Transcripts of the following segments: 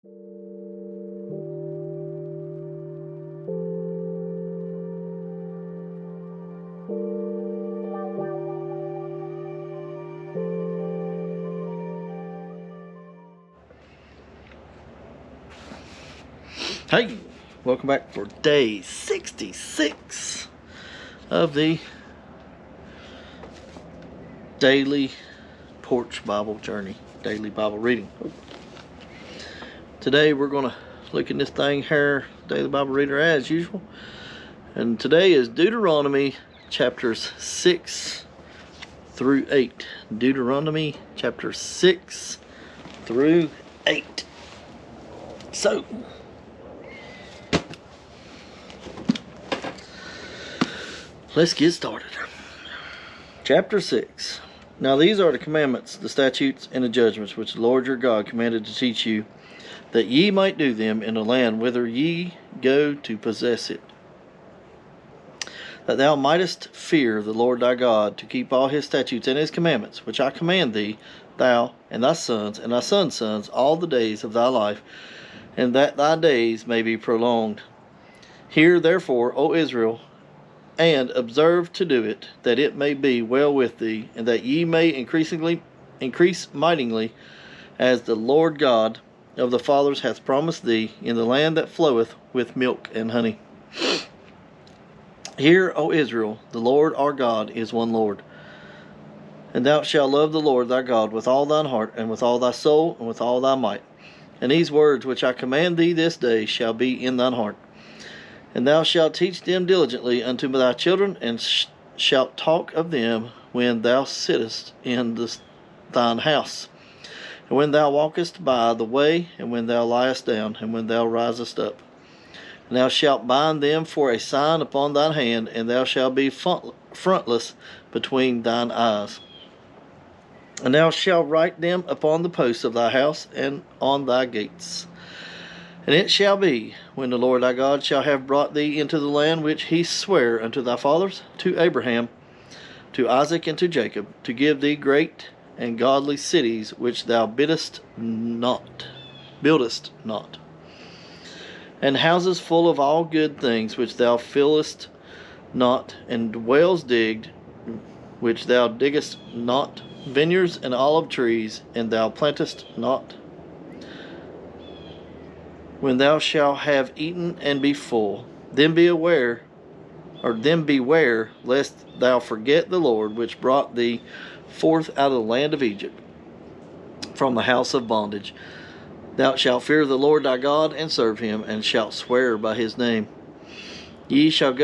Hey, welcome back for day 66 of the daily Porch Bible journey, daily Bible reading. Today we're going to look at this thing here, daily Bible reader as usual. And today is Deuteronomy chapters 6 through 8. Deuteronomy chapters 6 through 8. So, let's get started. Chapter 6. Now these are the commandments, the statutes, and the judgments which the Lord your God commanded to teach you, that ye might do them in the land whither ye go to possess it. That thou mightest fear the Lord thy God, to keep all his statutes and his commandments, which I command thee, thou and thy sons and thy sons' sons, all the days of thy life, and that thy days may be prolonged. Hear therefore, O Israel, and observe to do it, that it may be well with thee, and that ye may increase mightily, as the Lord God of the fathers hath promised thee, in the land that floweth with milk and honey. Hear, O Israel, the Lord our God is one Lord. And thou shalt love the Lord thy God with all thine heart, and with all thy soul, and with all thy might. And these words which I command thee this day shall be in thine heart. And thou shalt teach them diligently unto thy children, and shalt talk of them when thou sittest in thine house, and when thou walkest by the way, and when thou liest down, and when thou risest up. And thou shalt bind them for a sign upon thine hand, and thou shalt be frontless between thine eyes. And thou shalt write them upon the posts of thy house and on thy gates. And it shall be, when the Lord thy God shall have brought thee into the land which he sware unto thy fathers, to Abraham, to Isaac, and to Jacob, to give thee great and godly cities which thou buildest not, and houses full of all good things which thou fillest not, and wells digged which thou diggest not, vineyards and olive trees, and thou plantest not. When thou shalt have eaten and be full, then beware lest thou forget the Lord which brought thee forth out of the land of Egypt, from the house of bondage. Thou shalt fear the Lord thy God, and serve him, and shalt swear by his name. Ye shall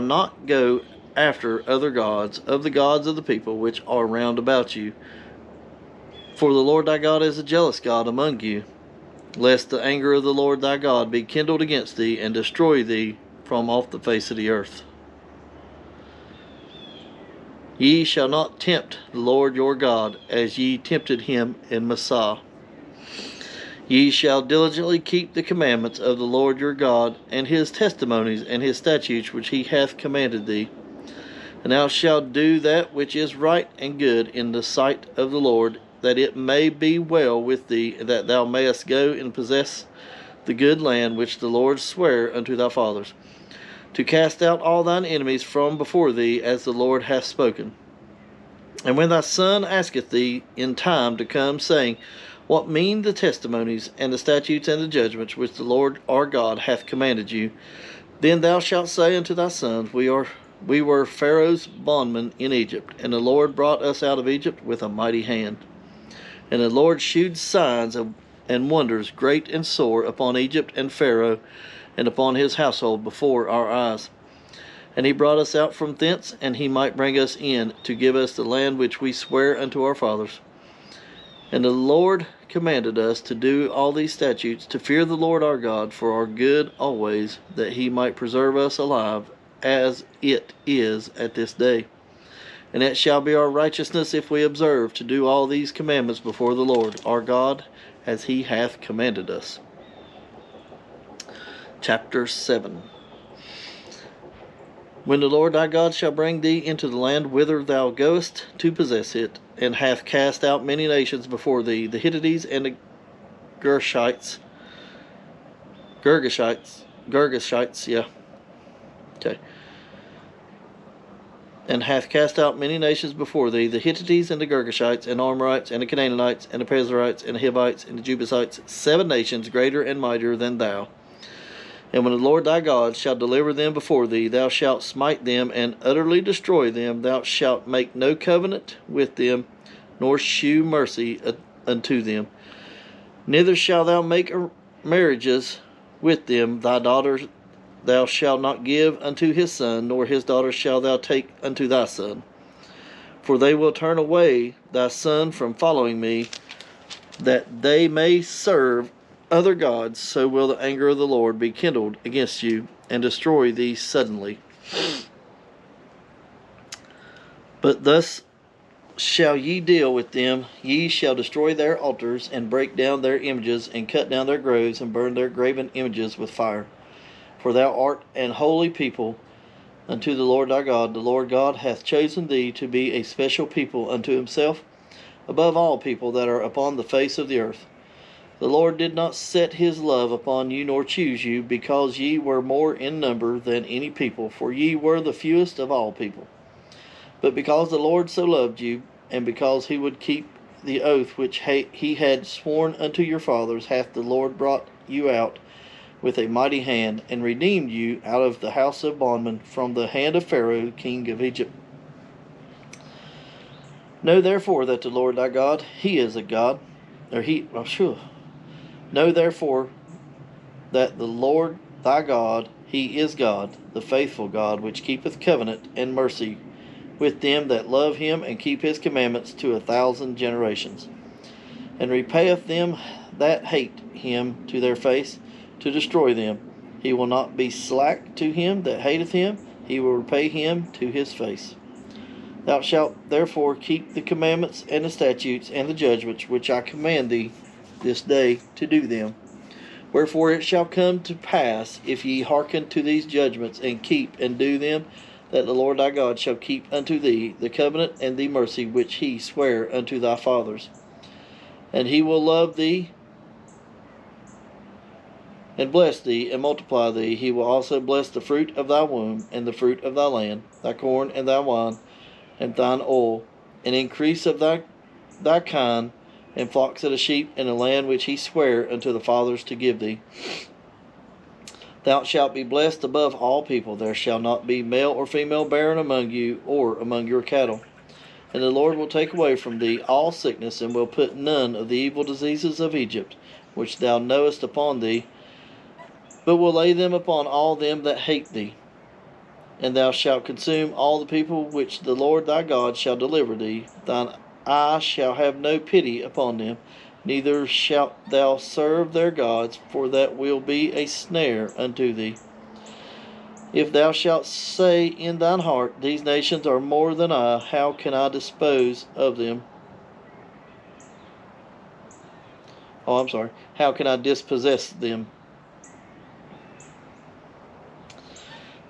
not go after other gods, of the gods of the people which are round about you. For the Lord thy God is a jealous God among you, lest the anger of the Lord thy God be kindled against thee, and destroy thee from off the face of the earth. Ye shall not tempt the Lord your God, as ye tempted him in Massah. Ye shall diligently keep the commandments of the Lord your God, and his testimonies and his statutes which he hath commanded thee. And thou shalt do that which is right and good in the sight of the Lord, that it may be well with thee, that thou mayest go and possess the good land which the Lord sware unto thy fathers, to cast out all thine enemies from before thee, as the Lord hath spoken. And when thy son asketh thee in time to come, saying, What mean the testimonies and the statutes and the judgments which the Lord our God hath commanded you? Then thou shalt say unto thy sons, We were Pharaoh's bondmen in Egypt, and the Lord brought us out of Egypt with a mighty hand. And the Lord shewed signs and wonders great and sore upon Egypt and Pharaoh, and upon his household before our eyes. And he brought us out from thence, and he might bring us in, to give us the land which we sware unto our fathers. And the Lord commanded us to do all these statutes, to fear the Lord our God for our good always, that he might preserve us alive, as it is at this day. And it shall be our righteousness if we observe to do all these commandments before the Lord our God, as he hath commanded us. Chapter 7. When the Lord thy God shall bring thee into the land whither thou goest to possess it, and hath cast out many nations before thee, the Hittites, and the Girgashites, yeah. Okay. And hath cast out many nations before thee, the Hittites, and the Girgashites, and Amorites, and the Canaanites, and the Perizzites, and the Hivites, and the Jebusites, 7 nations greater and mightier than thou. And when the Lord thy God shall deliver them before thee, thou shalt smite them and utterly destroy them. Thou shalt make no covenant with them, nor shew mercy unto them. Neither shalt thou make marriages with them. Thy daughters thou shalt not give unto his son, nor his daughter shalt thou take unto thy son. For they will turn away thy son from following me, that they may serve other gods. So will the anger of the Lord be kindled against you, and destroy thee suddenly. But thus shall ye deal with them. Ye shall destroy their altars, and break down their images, and cut down their groves, and burn their graven images with fire. For thou art an holy people unto the Lord thy God. The Lord God hath chosen thee to be a special people unto himself, above all people that are upon the face of the earth. The Lord did not set his love upon you, nor choose you, because ye were more in number than any people, for ye were the fewest of all people. But because the Lord so loved you, and because he would keep the oath which he had sworn unto your fathers, hath the Lord brought you out with a mighty hand, and redeemed you out of the house of bondmen, from the hand of Pharaoh king of Egypt. Know therefore that the Lord thy God, he is a God, Know therefore that the Lord thy God, he is God, the faithful God, which keepeth covenant and mercy with them that love him, and keep his commandments to 1,000 generations, and repayeth them that hate him to their face, to destroy them. He will not be slack to him that hateth him, he will repay him to his face. Thou shalt therefore keep the commandments and the statutes and the judgments which I command thee this day to do them. Wherefore it shall come to pass, if ye hearken to these judgments, and keep and do them, that the Lord thy God shall keep unto thee the covenant and the mercy which he sware unto thy fathers. And he will love thee, and bless thee, and multiply thee. He will also bless the fruit of thy womb, and the fruit of thy land, thy corn and thy wine, and thine oil, and increase of thy kind, and flocks of the sheep, in the land which he sware unto the fathers to give thee. Thou shalt be blessed above all people. There shall not be male or female barren among you, or among your cattle. And the Lord will take away from thee all sickness, and will put none of the evil diseases of Egypt, which thou knowest, upon thee, but will lay them upon all them that hate thee. And thou shalt consume all the people which the Lord thy God shall deliver thee. Thine eye shall have no pity upon them, neither shalt thou serve their gods, for that will be a snare unto thee. If thou shalt say in thine heart, these nations are more than I, how can I dispose of them? How can I dispossess them?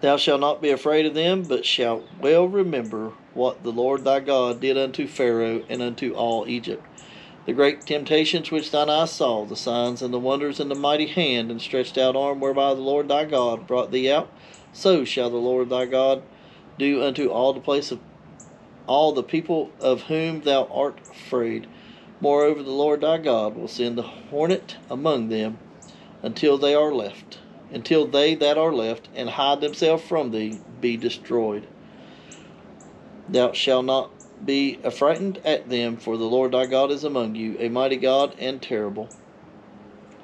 Thou shalt not be afraid of them, but shalt well remember what the Lord thy God did unto Pharaoh and unto all Egypt, the great temptations which thine eyes saw, the signs and the wonders, and the mighty hand and stretched out arm whereby the Lord thy God brought thee out. So shall the Lord thy God do unto all the people of whom thou art afraid. Moreover, the Lord thy God will send the hornet among them until they that are left, and hide themselves from thee, be destroyed. Thou shalt not be affrighted at them, for the Lord thy God is among you, a mighty God and terrible.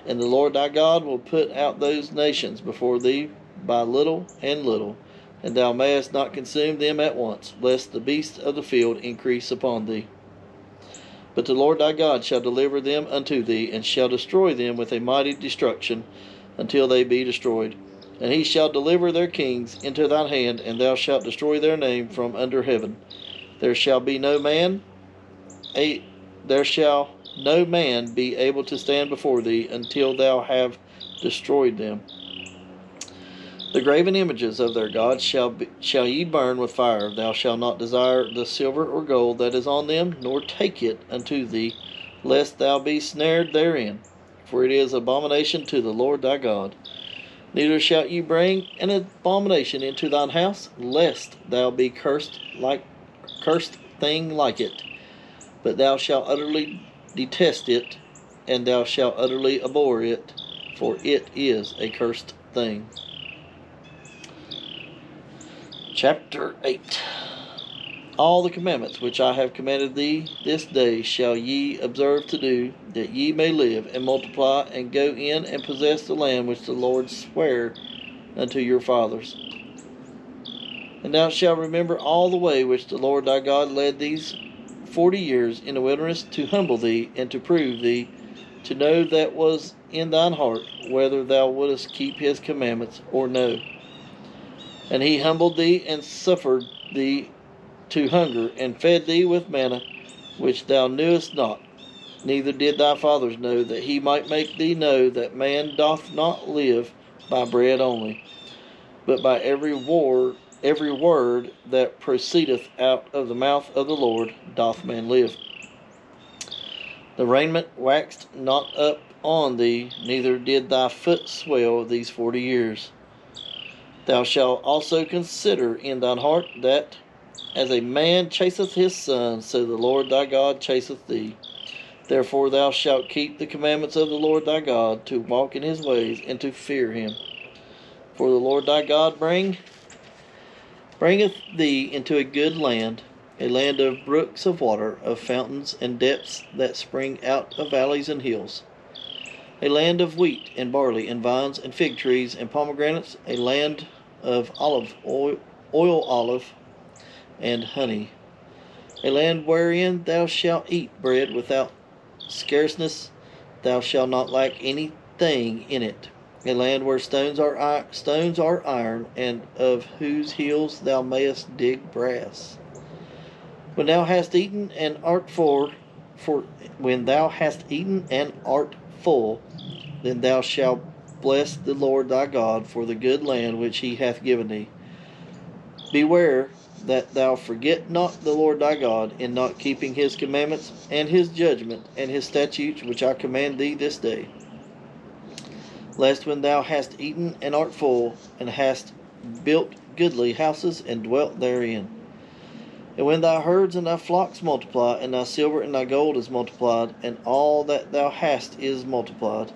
And the Lord thy God will put out those nations before thee by little and little, and thou mayest not consume them at once, lest the beasts of the field increase upon thee. But the Lord thy God shall deliver them unto thee, and shall destroy them with a mighty destruction, until they be destroyed. And he shall deliver their kings into thine hand, and thou shalt destroy their name from under heaven. There shall no man be able to stand before thee, until thou have destroyed them. The graven images of their gods shall ye burn with fire. Thou shalt not desire the silver or gold that is on them, nor take it unto thee, lest thou be snared therein. for it is abomination to the Lord thy God. Neither shalt ye bring an abomination into thine house, lest thou be cursed thing like it. But thou shalt utterly detest it, and thou shalt utterly abhor it, for it is a cursed thing. Chapter 8. All the commandments which I have commanded thee this day shall ye observe to do, that ye may live and multiply, and go in and possess the land which the Lord sware unto your fathers. And thou shalt remember all the way which the Lord thy God led these 40 years in the wilderness, to humble thee, and to prove thee, to know that was in thine heart, whether thou wouldest keep his commandments or no. And he humbled thee, and suffered thee to hunger, and fed thee with manna, which thou knewest not, neither did thy fathers know, that he might make thee know that man doth not live by bread only, but by every word that proceedeth out of the mouth of the Lord doth man live. The raiment waxed not up on thee, neither did thy foot swell these 40 years. Thou shalt also consider in thine heart that, as a man chaseth his son, so the Lord thy God chaseth thee. Therefore thou shalt keep the commandments of the Lord thy God, to walk in his ways, and to fear him. For the Lord thy God bringeth thee into a good land, a land of brooks of water, of fountains and depths that spring out of valleys and hills, a land of wheat and barley and vines and fig trees and pomegranates, a land of oil olive and honey, a land wherein thou shalt eat bread without scarceness, thou shalt not lack anything in it, a land where stones are iron, and of whose hills thou mayest dig brass. When thou hast eaten and art full, then thou shalt bless the Lord thy God for the good land which he hath given thee. Beware that thou forget not the Lord thy God in not keeping his commandments and his judgment and his statutes which I command thee this day. Lest when thou hast eaten and art full, and hast built goodly houses and dwelt therein, and when thy herds and thy flocks multiply, and thy silver and thy gold is multiplied, and all that thou hast is multiplied,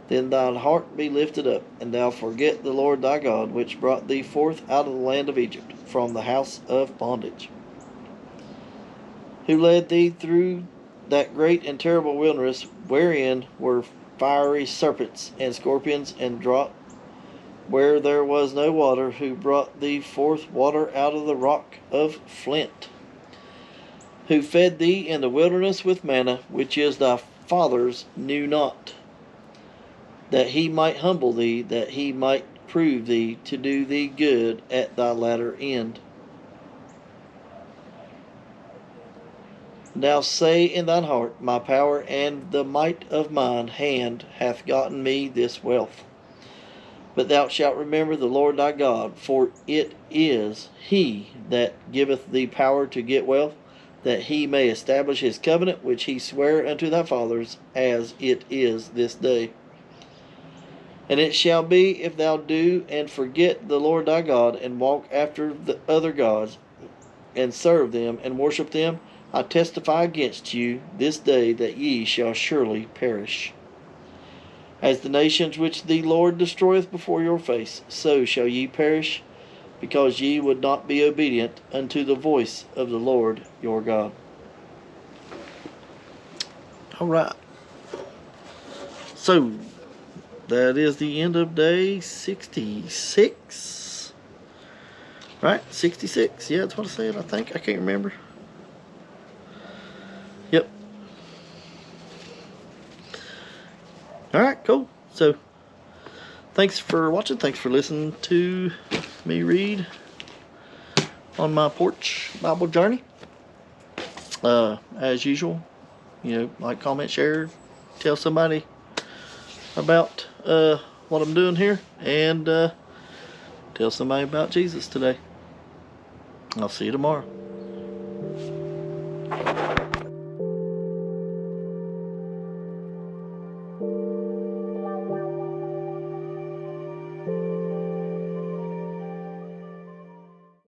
then thine heart be lifted up, and thou forget the Lord thy God, which brought thee forth out of the land of Egypt, from the house of bondage, who led thee through that great and terrible wilderness, wherein were fiery serpents and scorpions and drought, where there was no water, who brought thee forth water out of the rock of flint, who fed thee in the wilderness with manna, which thy fathers knew not, that he might humble thee, that he might prove thee, to do thee good at thy latter end. Thou say in thine heart, my power and the might of mine hand hath gotten me this wealth. But thou shalt remember the Lord thy God, for it is he that giveth thee power to get wealth, that he may establish his covenant which he sware unto thy fathers, as it is this day. And it shall be, if thou do and forget the Lord thy God, and walk after the other gods, and serve them, and worship them, I testify against you this day that ye shall surely perish. As the nations which the Lord destroyeth before your face, so shall ye perish, because ye would not be obedient unto the voice of the Lord your God. All right. So, that is the end of day 66. Right? 66. Yeah, that's what I said, I think. I can't remember. Yep. Alright, cool. So, thanks for watching. Thanks for listening to me read on my Porch Bible journey. As usual, like, comment, share, tell somebody about what I'm doing here, and tell somebody about Jesus today. I'll see you tomorrow.